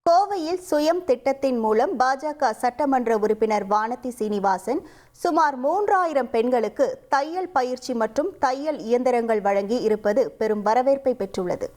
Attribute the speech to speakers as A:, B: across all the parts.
A: கோவையில் சுயம் திட்டத்தின் மூலம் பாஜக சட்டமன்ற உறுப்பினர் வானதி சீனிவாசன் சுமார் 3000 பெண்களுக்கு தையல் பயிற்சி மற்றும் தையல் இயந்திரங்கள் வழங்கி இருப்பது பெரும் வரவேற்பை பெற்றுள்ளது.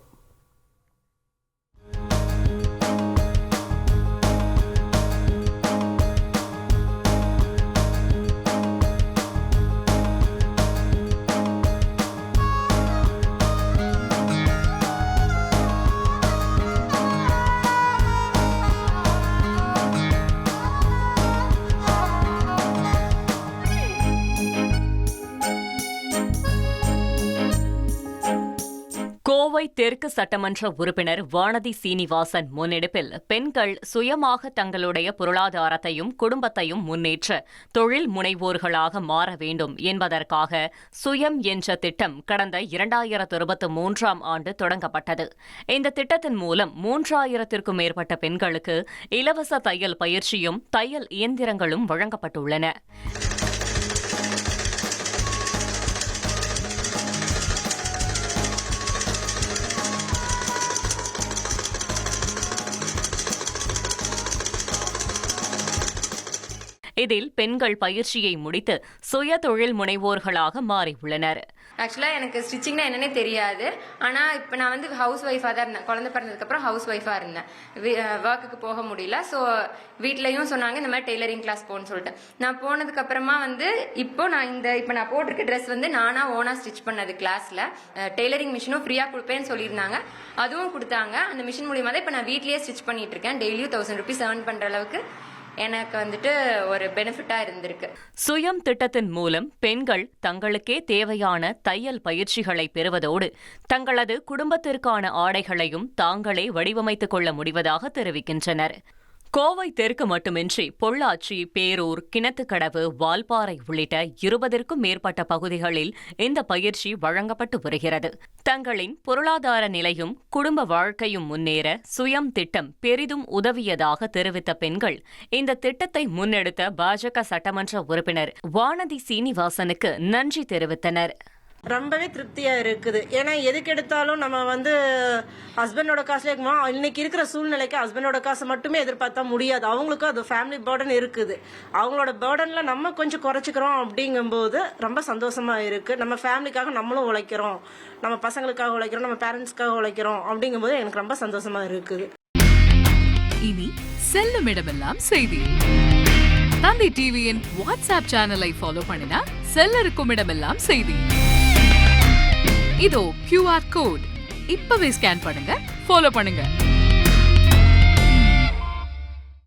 B: கோவை தெற்கு சட்டமன்ற உறுப்பினர் வானதி சீனிவாசன் முன்னெடுப்பில் பெண்கள் சுயமாக தங்களுடைய பொருளாதாரத்தையும் குடும்பத்தையும் முன்னேற்ற தொழில் முனைவோர்களாக மாற வேண்டும் என்பதற்காக சுயம் என்ற திட்டம் கடந்த 2023ஆம் ஆண்டு தொடங்கப்பட்டது. இந்த திட்டத்தின் மூலம் 3000த்திற்கும் மேற்பட்ட பெண்களுக்கு இலவச தையல் பயிற்சியும் தையல் இயந்திரங்களும் வழங்கப்பட்டுள்ளன. இதில் பெண்கள் பயிற்சியை முடித்து சுய தொழில் முனைவோர்களாக மாறியுள்ளனர்.
C: ஆக்சுவலாக எனக்கு ஸ்டிச்சிங்னா என்னன்னே தெரியாது. ஆனால் இப்போ நான் வந்து ஹவுஸ் ஒய்ஃபாக தான் இருந்தேன். குழந்தை பிறந்ததுக்கப்புறம் ஹவுஸ் ஒய்ஃபாக இருந்தேன். ஒர்க்குக்கு போக முடியல. ஸோ வீட்லையும் சொன்னாங்க இந்த மாதிரி டெய்லரிங் கிளாஸ் போகணும்னு சொல்லிட்டு. நான் போனதுக்கப்புறமா வந்து இப்போ நான் போட்டிருக்க ட்ரெஸ் வந்து நானாக ஓனாக ஸ்டிச் பண்ணது. கிளாஸில் டெய்லரிங் மிஷினும் ஃப்ரீயாக கொடுப்பேன்னு சொல்லியிருந்தாங்க. அதுவும் கொடுத்தாங்க. அந்த மிஷின் மூலியமாக தான் இப்போ நான் வீட்லேயே ஸ்டிச் பண்ணிட்டு இருக்கேன். டெய்லியும் 1000 rupees ஏர்ன் பண்ணுற அளவுக்கு எனக்கு வந்துட்டு ஒரு பெனிஃபிட்டா இருந்திருக்கு.
B: சுயம் திட்டத்தின் மூலம் பெண்கள் தங்களுக்கே தேவையான தையல் பயிற்சிகளை பெறுவதோடு தங்களது குடும்பத்திற்கான ஆடைகளையும் தாங்களே வடிவமைத்துக் கொள்ள முடிவதாக தெரிவிக்கின்றனர். கோவை தெற்கு மட்டுமின்றி பொள்ளாச்சி, பேரூர், கிணத்துக்கடவு, வால்பாறை உள்ளிட்ட 20க்கும் மேற்பட்ட பகுதிகளில் இந்த பயிற்சி வழங்கப்பட்டு வருகிறது. தங்களின் பொருளாதார நிலையும் குடும்ப வாழ்க்கையும் முன்னேற சுயம் திட்டம் பெரிதும் உதவியதாக தெரிவித்த பெண்கள் இந்த திட்டத்தை முன்னெடுத்த பாஜக சட்டமன்ற உறுப்பினர் வானதி சீனிவாசனுக்கு நன்றி தெரிவித்தனர்.
D: ரொம்பவே திருப்தியா இருக்குது. ஏன்னா எதுக்கு எடுத்தாலும் நம்ம வந்து ஹஸ்பண்டோட காசுல இருக்கணும். இன்னைக்கு இருக்கிற சூழ்நிலைக்கு ஹஸ்பண்டோட காசு மட்டுமே எதிர்பார்த்தா முடியாது. அவங்களுக்கும் அது ஃபேமிலி பேர்டன் இருக்குது. அவங்களோட பேர்டன்ல நம்ம கொஞ்சம் குறைச்சிக்கிறோம் அப்படிங்கும்போது ரொம்ப சந்தோஷமா இருக்கு. நம்ம ஃபேமிலிக்காக நம்மளும் உழைக்கிறோம், நம்ம பசங்களுக்காக உழைக்கிறோம், நம்ம பேரண்ட்ஸ்க்காக உழைக்கிறோம் அப்படிங்கும்போது எனக்கு ரொம்ப சந்தோஷமா இருக்குது.
E: இனி செல்லும் இடமெல்லாம் செய்தி. தந்தை டிவியின் வாட்ஸ்அப் சேனலை ஃபாலோ பண்ணினா செல்ல இருக்கும் இடமெல்லாம் செய்தி. இதோ QR கோட் இப்பவே ஸ்கேன் பண்ணுங்க, ஃபாலோ பண்ணுங்க.